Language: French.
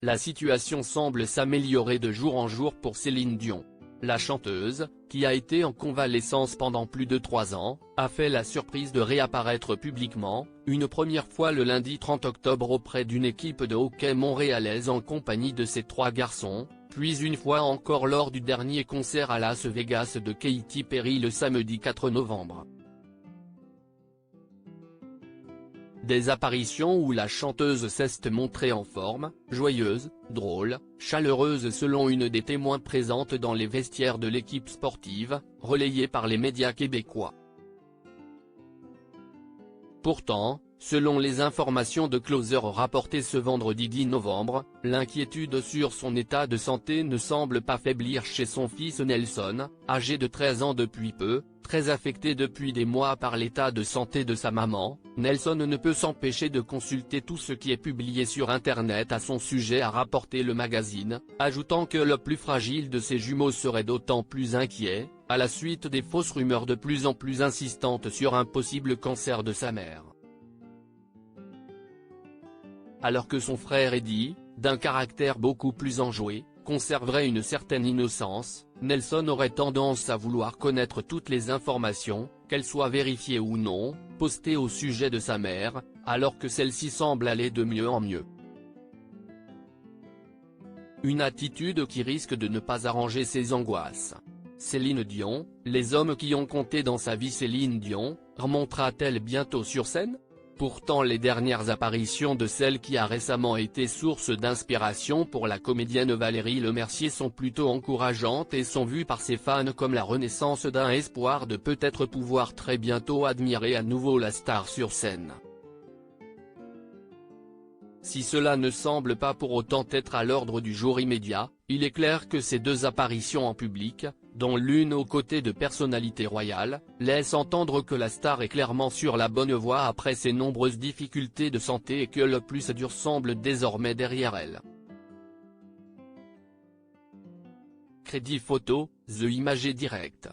La situation semble s'améliorer de jour en jour pour Céline Dion. La chanteuse, qui a été en convalescence pendant plus de 3 ans, a fait la surprise de réapparaître publiquement, une première fois le lundi 30 octobre auprès d'une équipe de hockey montréalaise en compagnie de ses 3 garçons, puis une fois encore lors du dernier concert à Las Vegas de Katy Perry le samedi 4 novembre. Des apparitions où la chanteuse s'est montrée en forme, joyeuse, drôle, chaleureuse selon une des témoins présentes dans les vestiaires de l'équipe sportive, relayée par les médias québécois. Pourtant, selon les informations de Closer rapportées ce vendredi 10 novembre, l'inquiétude sur son état de santé ne semble pas faiblir chez son fils Nelson, âgé de 13 ans depuis peu, très affecté depuis des mois par l'état de santé de sa maman. Nelson ne peut s'empêcher de consulter tout ce qui est publié sur Internet à son sujet, a rapporté le magazine, ajoutant que le plus fragile de ses jumeaux serait d'autant plus inquiet, à la suite des fausses rumeurs de plus en plus insistantes sur un possible cancer de sa mère. Alors que son frère Eddie, d'un caractère beaucoup plus enjoué, conserverait une certaine innocence, Nelson aurait tendance à vouloir connaître toutes les informations, qu'elles soient vérifiées ou non, postées au sujet de sa mère, alors que celle-ci semble aller de mieux en mieux. Une attitude qui risque de ne pas arranger ses angoisses. Céline Dion, les hommes qui ont compté dans sa vie. Céline Dion, remontera-t-elle bientôt sur scène ? Pourtant les dernières apparitions de celle qui a récemment été source d'inspiration pour la comédienne Valérie Lemercier sont plutôt encourageantes et sont vues par ses fans comme la renaissance d'un espoir de peut-être pouvoir très bientôt admirer à nouveau la star sur scène. Si cela ne semble pas pour autant être à l'ordre du jour immédiat, il est clair que ces 2 apparitions en public, dont l'une aux côtés de personnalités royales, laissent entendre que la star est clairement sur la bonne voie après ses nombreuses difficultés de santé et que le plus dur semble désormais derrière elle. Crédit photo, The Image Direct.